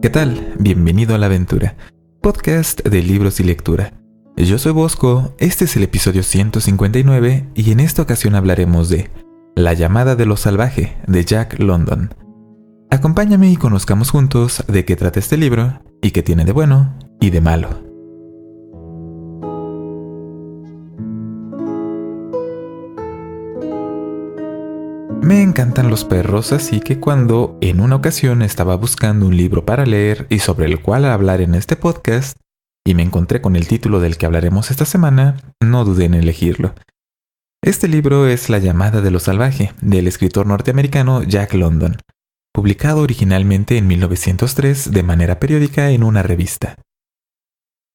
¿Qué tal? Bienvenido a La Aventura, podcast de libros y lectura. Yo soy Bosco, este es el episodio 159 y en esta ocasión hablaremos de La llamada de lo salvaje de Jack London. Acompáñame y conozcamos juntos de qué trata este libro y qué tiene de bueno y de malo. Me encantan los perros, así que cuando en una ocasión estaba buscando un libro para leer y sobre el cual hablar en este podcast, y me encontré con el título del que hablaremos esta semana, no dudé en elegirlo. Este libro es La llamada de lo salvaje, del escritor norteamericano Jack London, publicado originalmente en 1903 de manera periódica en una revista.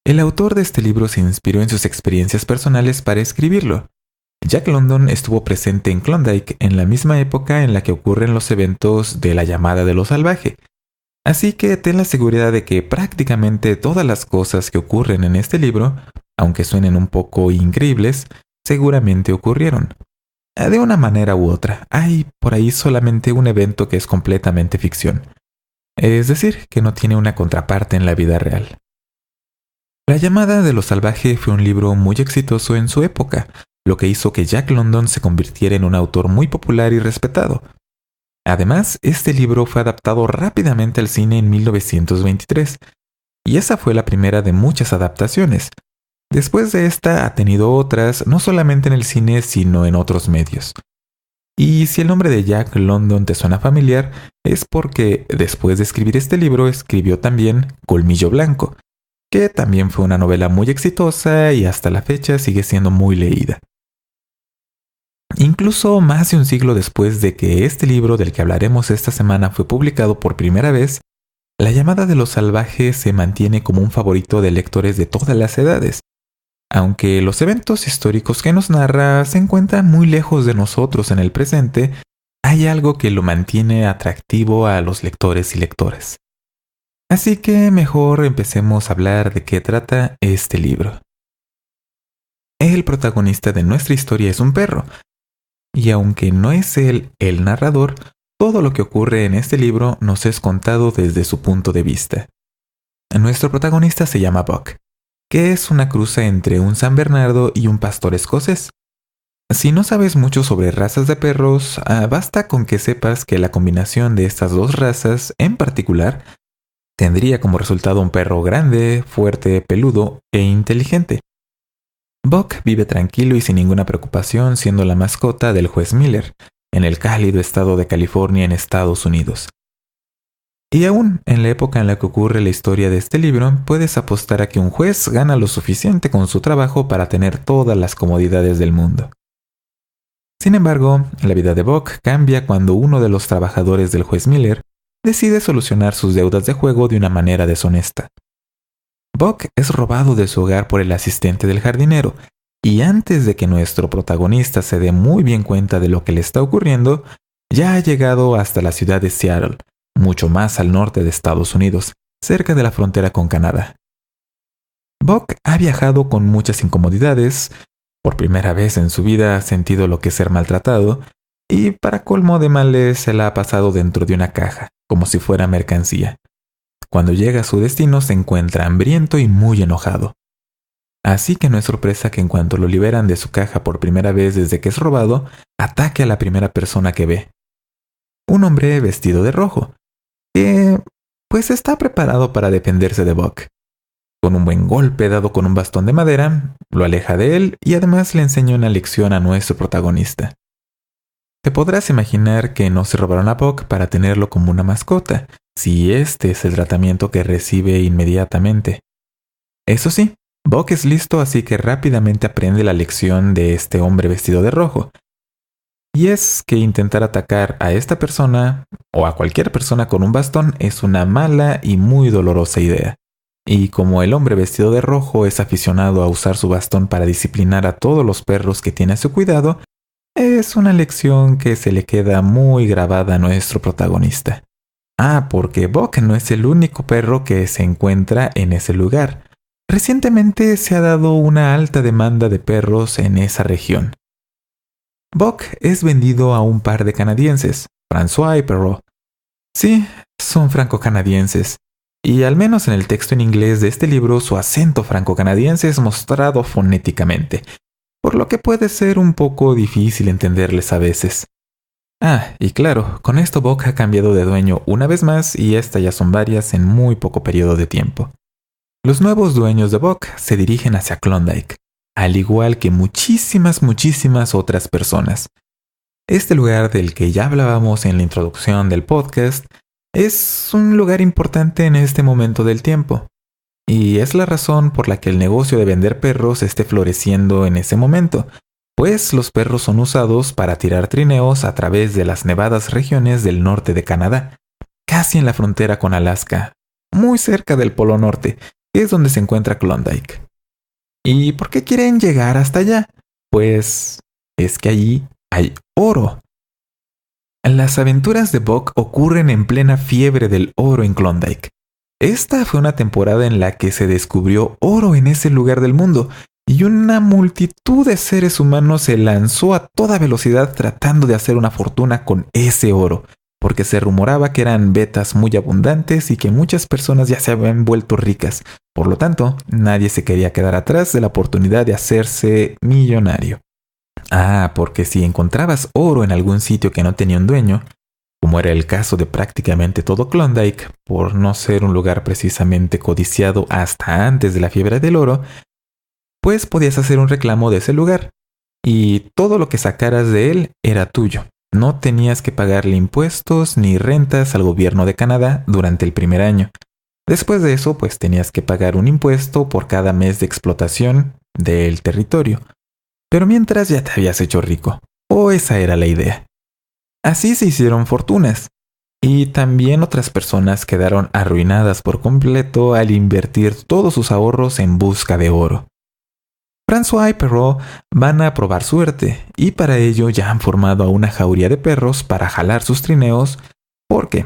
El autor de este libro se inspiró en sus experiencias personales para escribirlo. Jack London estuvo presente en Klondike en la misma época en la que ocurren los eventos de La llamada de lo salvaje, así que ten la seguridad de que prácticamente todas las cosas que ocurren en este libro, aunque suenen un poco increíbles, seguramente ocurrieron. De una manera u otra, hay por ahí solamente un evento que es completamente ficción, es decir, que no tiene una contraparte en la vida real. La llamada de lo salvaje fue un libro muy exitoso en su época, lo que hizo que Jack London se convirtiera en un autor muy popular y respetado. Además, este libro fue adaptado rápidamente al cine en 1923, y esa fue la primera de muchas adaptaciones. Después de esta ha tenido otras, no solamente en el cine, sino en otros medios. Y si el nombre de Jack London te suena familiar, es porque después de escribir este libro escribió también Colmillo Blanco, que también fue una novela muy exitosa y hasta la fecha sigue siendo muy leída. Incluso más de un siglo después de que este libro del que hablaremos esta semana fue publicado por primera vez, La llamada de lo salvaje se mantiene como un favorito de lectores de todas las edades. Aunque los eventos históricos que nos narra se encuentran muy lejos de nosotros en el presente, hay algo que lo mantiene atractivo a los lectores y lectoras. Así que mejor empecemos a hablar de qué trata este libro. El protagonista de nuestra historia es un perro, y aunque no es él el narrador, todo lo que ocurre en este libro nos es contado desde su punto de vista. Nuestro protagonista se llama Buck, que es una cruza entre un San Bernardo y un pastor escocés. Si no sabes mucho sobre razas de perros, basta con que sepas que la combinación de estas dos razas, en particular, tendría como resultado un perro grande, fuerte, peludo e inteligente. Buck vive tranquilo y sin ninguna preocupación siendo la mascota del juez Miller, en el cálido estado de California en Estados Unidos. Y aún en la época en la que ocurre la historia de este libro, puedes apostar a que un juez gana lo suficiente con su trabajo para tener todas las comodidades del mundo. Sin embargo, la vida de Buck cambia cuando uno de los trabajadores del juez Miller decide solucionar sus deudas de juego de una manera deshonesta. Buck es robado de su hogar por el asistente del jardinero, y antes de que nuestro protagonista se dé muy bien cuenta de lo que le está ocurriendo, ya ha llegado hasta la ciudad de Seattle, mucho más al norte de Estados Unidos, cerca de la frontera con Canadá. Buck ha viajado con muchas incomodidades, por primera vez en su vida ha sentido lo que es ser maltratado, y para colmo de males se la ha pasado dentro de una caja, como si fuera mercancía. Cuando llega a su destino se encuentra hambriento y muy enojado. Así que no es sorpresa que en cuanto lo liberan de su caja por primera vez desde que es robado, ataque a la primera persona que ve. Un hombre vestido de rojo, que pues está preparado para defenderse de Buck. Con un buen golpe dado con un bastón de madera, lo aleja de él y además le enseña una lección a nuestro protagonista. Te podrás imaginar que no se robaron a Buck para tenerlo como una mascota, si este es el tratamiento que recibe inmediatamente. Eso sí, Buck es listo, así que rápidamente aprende la lección de este hombre vestido de rojo. Y es que intentar atacar a esta persona, o a cualquier persona con un bastón, es una mala y muy dolorosa idea. Y como el hombre vestido de rojo es aficionado a usar su bastón para disciplinar a todos los perros que tiene a su cuidado, es una lección que se le queda muy grabada a nuestro protagonista. Porque Buck no es el único perro que se encuentra en ese lugar. Recientemente se ha dado una alta demanda de perros en esa región. Buck es vendido a un par de canadienses, François y Perrault. Sí, son franco-canadienses. Y al menos en el texto en inglés de este libro, su acento franco-canadiense es mostrado fonéticamente, por lo que puede ser un poco difícil entenderles a veces. Ah, y claro, con esto Buck ha cambiado de dueño una vez más y estas ya son varias en muy poco periodo de tiempo. Los nuevos dueños de Buck se dirigen hacia Klondike, al igual que muchísimas otras personas. Este lugar del que ya hablábamos en la introducción del podcast es un lugar importante en este momento del tiempo, y es la razón por la que el negocio de vender perros esté floreciendo en ese momento, pues los perros son usados para tirar trineos a través de las nevadas regiones del norte de Canadá, casi en la frontera con Alaska, muy cerca del Polo Norte, que es donde se encuentra Klondike. ¿Y por qué quieren llegar hasta allá? Pues es que allí hay oro. Las aventuras de Buck ocurren en plena fiebre del oro en Klondike. Esta fue una temporada en la que se descubrió oro en ese lugar del mundo y una multitud de seres humanos se lanzó a toda velocidad tratando de hacer una fortuna con ese oro, porque se rumoraba que eran vetas muy abundantes y que muchas personas ya se habían vuelto ricas. Por lo tanto, nadie se quería quedar atrás de la oportunidad de hacerse millonario. Ah, porque si encontrabas oro en algún sitio que no tenía un dueño, como era el caso de prácticamente todo Klondike, por no ser un lugar precisamente codiciado hasta antes de la fiebre del oro, pues podías hacer un reclamo de ese lugar, y todo lo que sacaras de él era tuyo. No tenías que pagarle impuestos ni rentas al gobierno de Canadá durante el primer año. Después de eso, pues tenías que pagar un impuesto por cada mes de explotación del territorio. Pero mientras ya te habías hecho rico, o esa era la idea. Así se hicieron fortunas, y también otras personas quedaron arruinadas por completo al invertir todos sus ahorros en busca de oro. François y Perrault van a probar suerte, y para ello ya han formado a una jauría de perros para jalar sus trineos, porque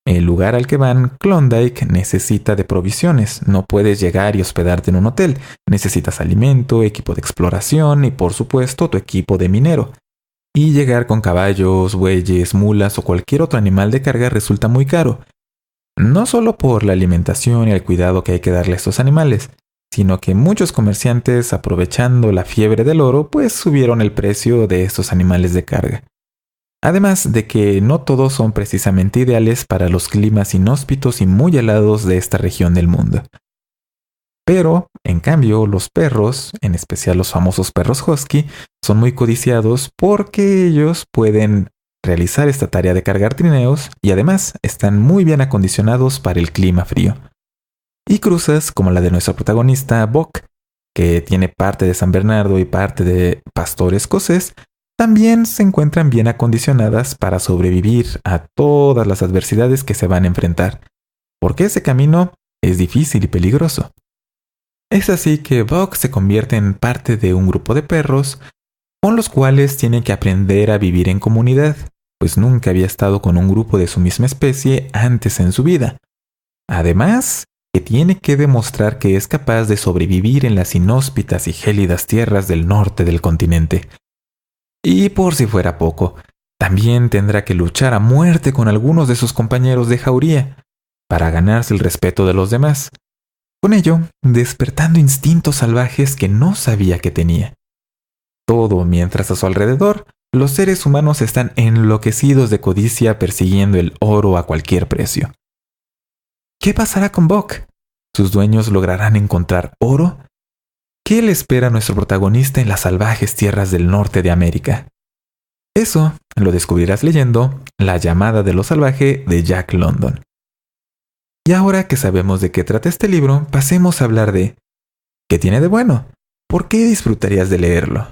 el lugar al que van, Klondike, necesita de provisiones. No puedes llegar y hospedarte en un hotel. Necesitas alimento, equipo de exploración y, por supuesto, tu equipo de minero. Y llegar con caballos, bueyes, mulas o cualquier otro animal de carga resulta muy caro. No solo por la alimentación y el cuidado que hay que darle a estos animales, sino que muchos comerciantes, aprovechando la fiebre del oro, pues subieron el precio de estos animales de carga. Además de que no todos son precisamente ideales para los climas inhóspitos y muy helados de esta región del mundo. Pero, en cambio, los perros, en especial los famosos perros husky, son muy codiciados porque ellos pueden realizar esta tarea de cargar trineos y además están muy bien acondicionados para el clima frío. Y cruzas como la de nuestro protagonista Buck, que tiene parte de San Bernardo y parte de pastor escocés, también se encuentran bien acondicionadas para sobrevivir a todas las adversidades que se van a enfrentar, porque ese camino es difícil y peligroso. Es así que Buck se convierte en parte de un grupo de perros con los cuales tiene que aprender a vivir en comunidad, pues nunca había estado con un grupo de su misma especie antes en su vida. Además, que tiene que demostrar que es capaz de sobrevivir en las inhóspitas y gélidas tierras del norte del continente. Y por si fuera poco, también tendrá que luchar a muerte con algunos de sus compañeros de jauría para ganarse el respeto de los demás. Con ello, despertando instintos salvajes que no sabía que tenía. Todo mientras a su alrededor, los seres humanos están enloquecidos de codicia persiguiendo el oro a cualquier precio. ¿Qué pasará con Buck? ¿Sus dueños lograrán encontrar oro? ¿Qué le espera a nuestro protagonista en las salvajes tierras del norte de América? Eso lo descubrirás leyendo La llamada de lo salvaje de Jack London. Y ahora que sabemos de qué trata este libro, pasemos a hablar de ¿qué tiene de bueno? ¿Por qué disfrutarías de leerlo?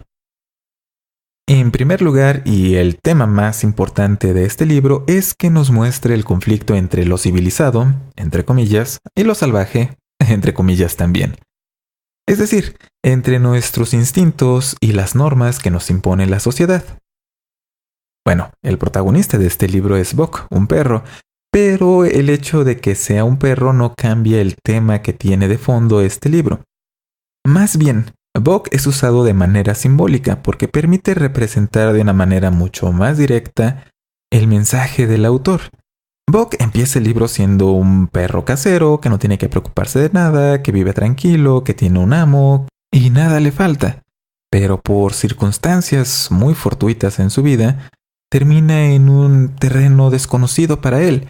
En primer lugar, y el tema más importante de este libro, es que nos muestre el conflicto entre lo civilizado, entre comillas, y lo salvaje, entre comillas también. Es decir, entre nuestros instintos y las normas que nos impone la sociedad. Bueno, el protagonista de este libro es Buck, un perro, pero el hecho de que sea un perro no cambia el tema que tiene de fondo este libro. Más bien, Buck es usado de manera simbólica porque permite representar de una manera mucho más directa el mensaje del autor. Buck empieza el libro siendo un perro casero que no tiene que preocuparse de nada, que vive tranquilo, que tiene un amo y nada le falta. Pero por circunstancias muy fortuitas en su vida, termina en un terreno desconocido para él.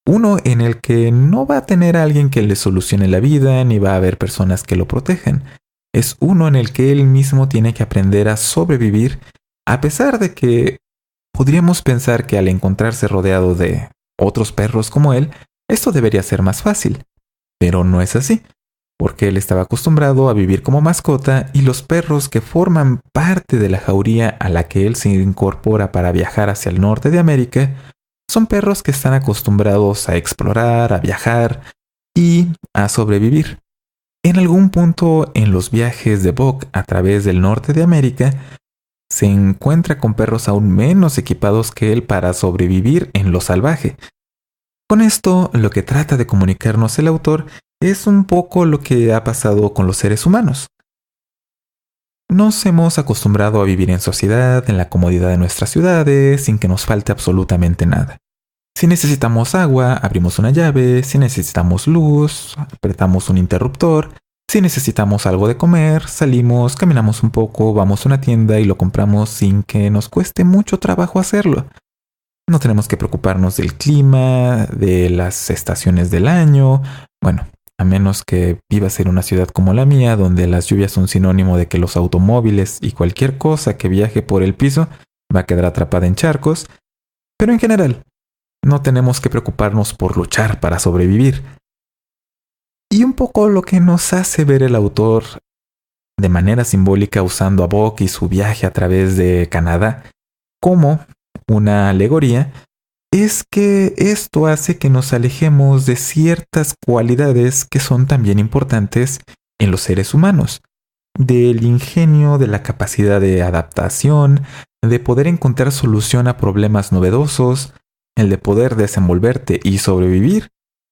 Uno en el que no va a tener a alguien que le solucione la vida, ni va a haber personas que lo protejan. Es uno en el que él mismo tiene que aprender a sobrevivir, a pesar de que podríamos pensar que al encontrarse rodeado de otros perros como él, esto debería ser más fácil. Pero no es así, porque él estaba acostumbrado a vivir como mascota y los perros que forman parte de la jauría a la que él se incorpora para viajar hacia el norte de América son perros que están acostumbrados a explorar, a viajar y a sobrevivir. En algún punto en los viajes de Buck a través del norte de América, se encuentra con perros aún menos equipados que él para sobrevivir en lo salvaje. Con esto, lo que trata de comunicarnos el autor es un poco lo que ha pasado con los seres humanos. Nos hemos acostumbrado a vivir en sociedad, en la comodidad de nuestras ciudades, sin que nos falte absolutamente nada. Si necesitamos agua, abrimos una llave. Si necesitamos luz, apretamos un interruptor. Si necesitamos algo de comer, salimos, caminamos un poco, vamos a una tienda y lo compramos sin que nos cueste mucho trabajo hacerlo. No tenemos que preocuparnos del clima, de las estaciones del año. Bueno, a menos que vivas en una ciudad como la mía, donde las lluvias son sinónimo de que los automóviles y cualquier cosa que viaje por el piso va a quedar atrapada en charcos. Pero en general, no tenemos que preocuparnos por luchar para sobrevivir. Y un poco lo que nos hace ver el autor de manera simbólica usando a Buck y su viaje a través de Canadá como una alegoría es que esto hace que nos alejemos de ciertas cualidades que son también importantes en los seres humanos, del ingenio, de la capacidad de adaptación, de poder encontrar solución a problemas novedosos, el de poder desenvolverte y sobrevivir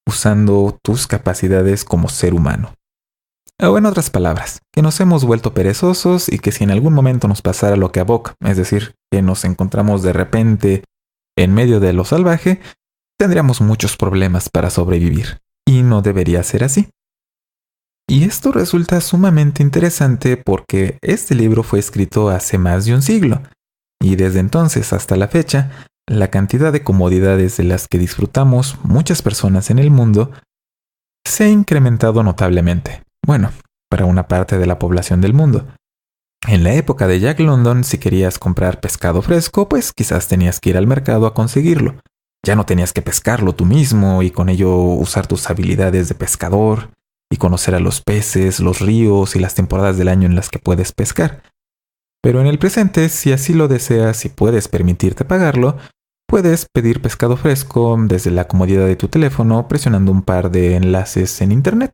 usando tus capacidades como ser humano. O en otras palabras, que nos hemos vuelto perezosos y que si en algún momento nos pasara lo que a Buck, es decir, que nos encontramos de repente en medio de lo salvaje, tendríamos muchos problemas para sobrevivir. Y no debería ser así. Y esto resulta sumamente interesante porque este libro fue escrito hace más de un siglo, y desde entonces hasta la fecha, la cantidad de comodidades de las que disfrutamos muchas personas en el mundo se ha incrementado notablemente. Bueno, para una parte de la población del mundo. En la época de Jack London, si querías comprar pescado fresco, pues quizás tenías que ir al mercado a conseguirlo. Ya no tenías que pescarlo tú mismo y con ello usar tus habilidades de pescador y conocer a los peces, los ríos y las temporadas del año en las que puedes pescar. Pero en el presente, si así lo deseas y puedes permitirte pagarlo, puedes pedir pescado fresco desde la comodidad de tu teléfono presionando un par de enlaces en internet.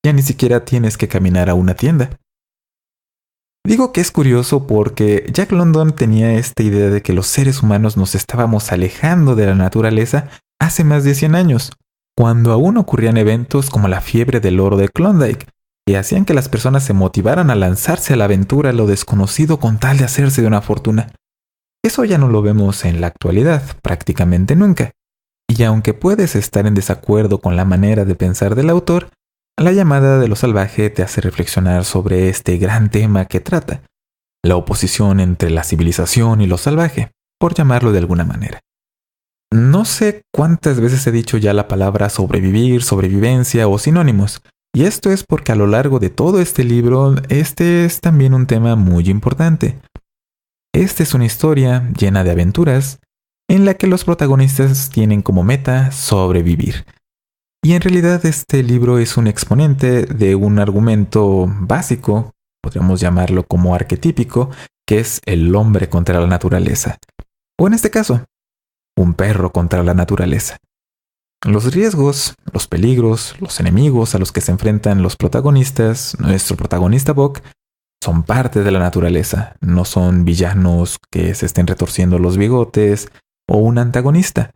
Ya ni siquiera tienes que caminar a una tienda. Digo que es curioso porque Jack London tenía esta idea de que los seres humanos nos estábamos alejando de la naturaleza hace más de 100 años, cuando aún ocurrían eventos como la fiebre del oro de Klondike, que hacían que las personas se motivaran a lanzarse a la aventura a lo desconocido con tal de hacerse de una fortuna. Eso ya no lo vemos en la actualidad, prácticamente nunca. Y aunque puedes estar en desacuerdo con la manera de pensar del autor, la llamada de lo salvaje te hace reflexionar sobre este gran tema que trata, la oposición entre la civilización y lo salvaje, por llamarlo de alguna manera. No sé cuántas veces he dicho ya la palabra sobrevivir, sobrevivencia o sinónimos, y esto es porque a lo largo de todo este libro, este es también un tema muy importante. Esta es una historia llena de aventuras, en la que los protagonistas tienen como meta sobrevivir. Y en realidad este libro es un exponente de un argumento básico, podríamos llamarlo como arquetípico, que es el hombre contra la naturaleza. O en este caso, un perro contra la naturaleza. Los riesgos, los peligros, los enemigos a los que se enfrentan los protagonistas, nuestro protagonista Buck, son parte de la naturaleza, no son villanos que se estén retorciendo los bigotes o un antagonista.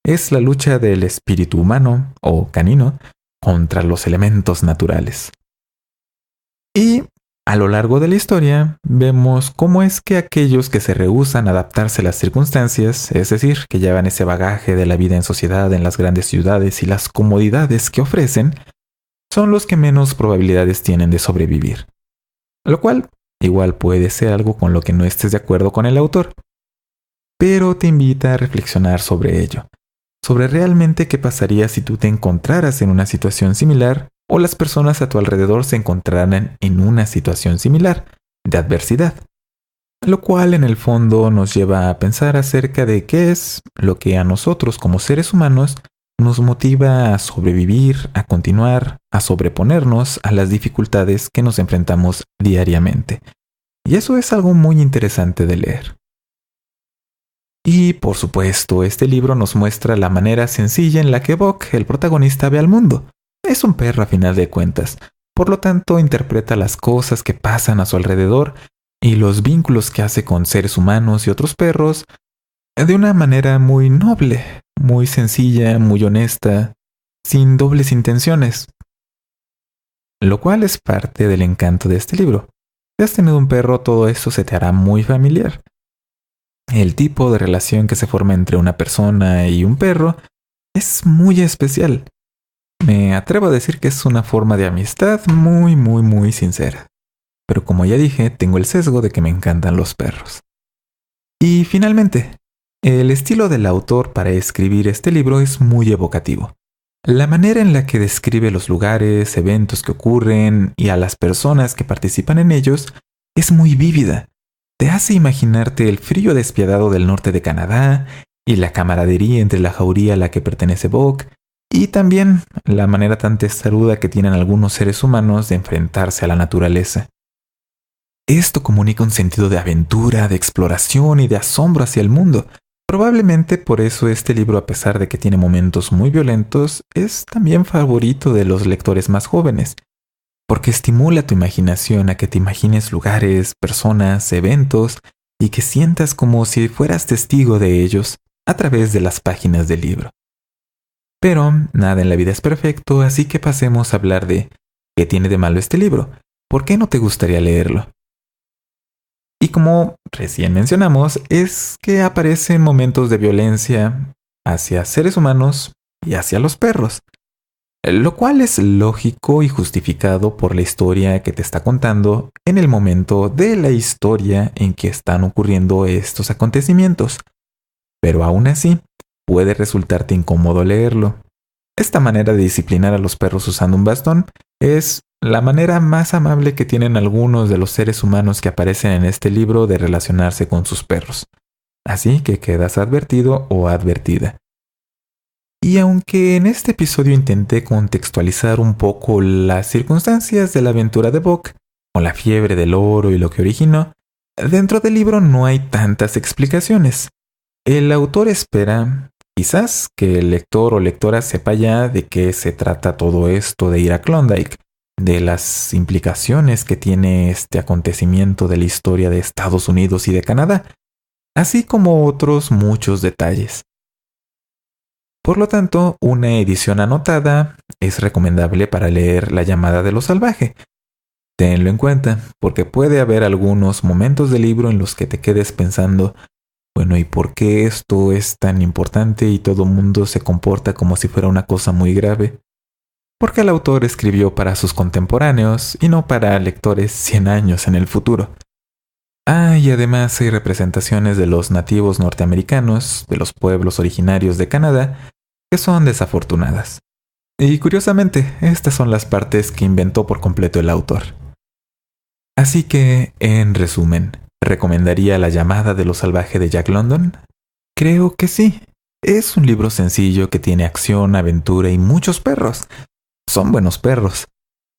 Es la lucha del espíritu humano, o canino, contra los elementos naturales. Y A lo largo de la historia, vemos cómo es que aquellos que se rehúsan a adaptarse a las circunstancias, es decir, que llevan ese bagaje de la vida en sociedad en las grandes ciudades y las comodidades que ofrecen, son los que menos probabilidades tienen de sobrevivir. Lo cual, igual puede ser algo con lo que no estés de acuerdo con el autor, pero te invita a reflexionar sobre ello, sobre realmente qué pasaría si tú te encontraras en una situación similar o las personas a tu alrededor se encontraran en una situación similar, de adversidad. Lo cual en el fondo nos lleva a pensar acerca de qué es lo que a nosotros como seres humanos nos motiva a sobrevivir, a continuar, a sobreponernos a las dificultades que nos enfrentamos diariamente. Y eso es algo muy interesante de leer. Y por supuesto, este libro nos muestra la manera sencilla en la que Buck, el protagonista, ve al mundo. Es un perro a final de cuentas, por lo tanto interpreta las cosas que pasan a su alrededor y los vínculos que hace con seres humanos y otros perros de una manera muy noble, muy sencilla, muy honesta, sin dobles intenciones. Lo cual es parte del encanto de este libro. Si has tenido un perro, todo esto se te hará muy familiar. El tipo de relación que se forma entre una persona y un perro es muy especial. Me atrevo a decir que es una forma de amistad muy sincera. Pero como ya dije, tengo el sesgo de que me encantan los perros. Y finalmente, el estilo del autor para escribir este libro es muy evocativo. La manera en la que describe los lugares, eventos que ocurren y a las personas que participan en ellos es muy vívida. Te hace imaginarte el frío despiadado del norte de Canadá y la camaradería entre la jauría a la que pertenece Buck, y también la manera tan testaruda que tienen algunos seres humanos de enfrentarse a la naturaleza. Esto comunica un sentido de aventura, de exploración y de asombro hacia el mundo. Probablemente por eso este libro, a pesar de que tiene momentos muy violentos, es también favorito de los lectores más jóvenes, porque estimula tu imaginación a que te imagines lugares, personas, eventos y que sientas como si fueras testigo de ellos a través de las páginas del libro. Pero nada en la vida es perfecto, así que pasemos a hablar de ¿qué tiene de malo este libro? ¿Por qué no te gustaría leerlo? Y como recién mencionamos, es que aparecen momentos de violencia hacia seres humanos y hacia los perros, lo cual es lógico y justificado por la historia que te está contando en el momento de la historia en que están ocurriendo estos acontecimientos. Pero aún así, puede resultarte incómodo leerlo. Esta manera de disciplinar a los perros usando un bastón es la manera más amable que tienen algunos de los seres humanos que aparecen en este libro de relacionarse con sus perros. Así que quedas advertido o advertida. Y aunque en este episodio intenté contextualizar un poco las circunstancias de la aventura de Buck, con la fiebre del oro y lo que originó, dentro del libro no hay tantas explicaciones. El autor espera, quizás, que el lector o lectora sepa ya de qué se trata todo esto de ir a Klondike, de las implicaciones que tiene este acontecimiento de la historia de Estados Unidos y de Canadá, así como otros muchos detalles. Por lo tanto, una edición anotada es recomendable para leer La llamada de lo salvaje. Tenlo en cuenta, porque puede haber algunos momentos del libro en los que te quedes pensando, bueno, ¿y por qué esto es tan importante y todo el mundo se comporta como si fuera una cosa muy grave? Porque el autor escribió para sus contemporáneos y no para lectores 100 años en el futuro. Y además hay representaciones de los nativos norteamericanos, de los pueblos originarios de Canadá, que son desafortunadas. Y curiosamente, estas son las partes que inventó por completo el autor. Así que, en resumen, ¿recomendaría La llamada de lo salvaje de Jack London? Creo que sí. Es un libro sencillo que tiene acción, aventura y muchos perros. Son buenos perros.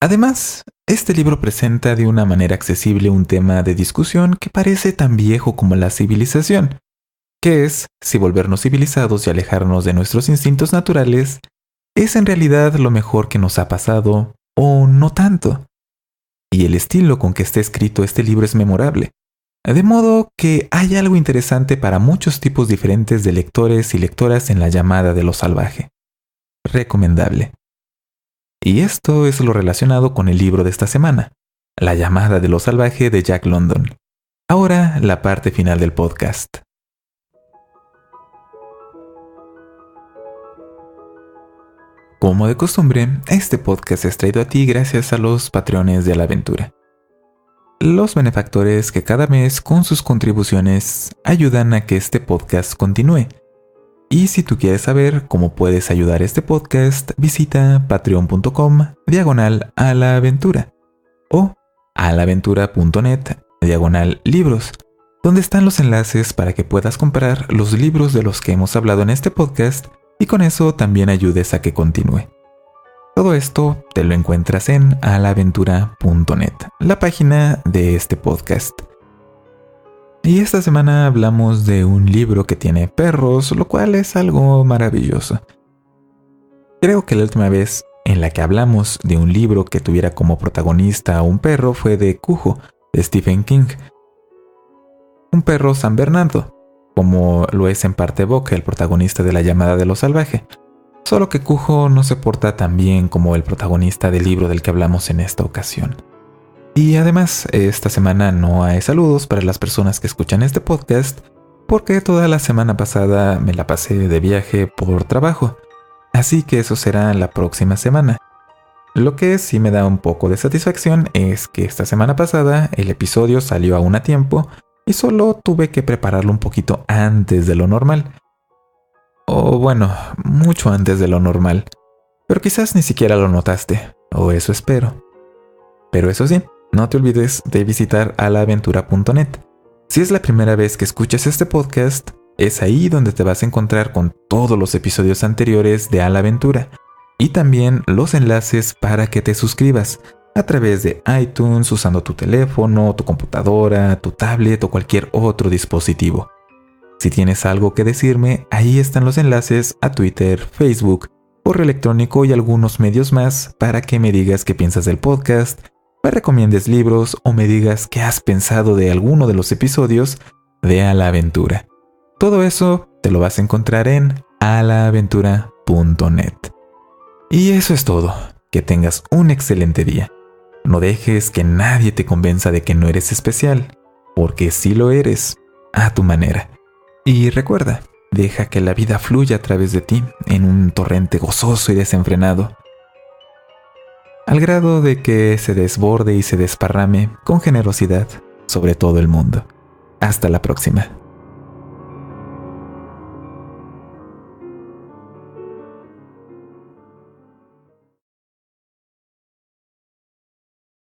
Además, este libro presenta de una manera accesible un tema de discusión que parece tan viejo como la civilización, que es si volvernos civilizados y alejarnos de nuestros instintos naturales es en realidad lo mejor que nos ha pasado o no tanto. Y el estilo con que está escrito este libro es memorable, de modo que hay algo interesante para muchos tipos diferentes de lectores y lectoras en La llamada de lo salvaje. Recomendable. Y esto es lo relacionado con el libro de esta semana. La llamada de lo salvaje de Jack London. Ahora la parte final del podcast. Como de costumbre, este podcast es traído a ti gracias a los Patreones de la aventura. Los benefactores que cada mes con sus contribuciones ayudan a que este podcast continúe. Y si tú quieres saber cómo puedes ayudar a este podcast, visita patreon.com/alaaventura o alaventura.net/libros, donde están los enlaces para que puedas comprar los libros de los que hemos hablado en este podcast y con eso también ayudes a que continúe. Todo esto te lo encuentras en alaventura.net, la página de este podcast. Y esta semana hablamos de un libro que tiene perros, lo cual es algo maravilloso. Creo que la última vez en la que hablamos de un libro que tuviera como protagonista a un perro fue de Cujo, de Stephen King. Un perro San Bernardo, como lo es en parte Boca, el protagonista de La llamada de lo salvaje. Solo que Cujo no se porta tan bien como el protagonista del libro del que hablamos en esta ocasión. Y además, esta semana no hay saludos para las personas que escuchan este podcast, porque toda la semana pasada me la pasé de viaje por trabajo. Así que eso será la próxima semana. Lo que sí me da un poco de satisfacción es que esta semana pasada el episodio salió aún a tiempo y solo tuve que prepararlo un poquito antes de lo normal. O bueno, mucho antes de lo normal. Pero quizás ni siquiera lo notaste, o eso espero. Pero eso sí, no te olvides de visitar alaventura.net. Si es la primera vez que escuchas este podcast, es ahí donde te vas a encontrar con todos los episodios anteriores de A la Aventura y también los enlaces para que te suscribas a través de iTunes usando tu teléfono, tu computadora, tu tablet o cualquier otro dispositivo. Si tienes algo que decirme, ahí están los enlaces a Twitter, Facebook, correo electrónico y algunos medios más para que me digas qué piensas del podcast, me recomiendes libros o me digas qué has pensado de alguno de los episodios de A la Aventura. Todo eso te lo vas a encontrar en alaventura.net. Y eso es todo. Que tengas un excelente día. No dejes que nadie te convenza de que no eres especial, porque sí lo eres, a tu manera. Y recuerda, deja que la vida fluya a través de ti en un torrente gozoso y desenfrenado, al grado de que se desborde y se desparrame con generosidad sobre todo el mundo. Hasta la próxima.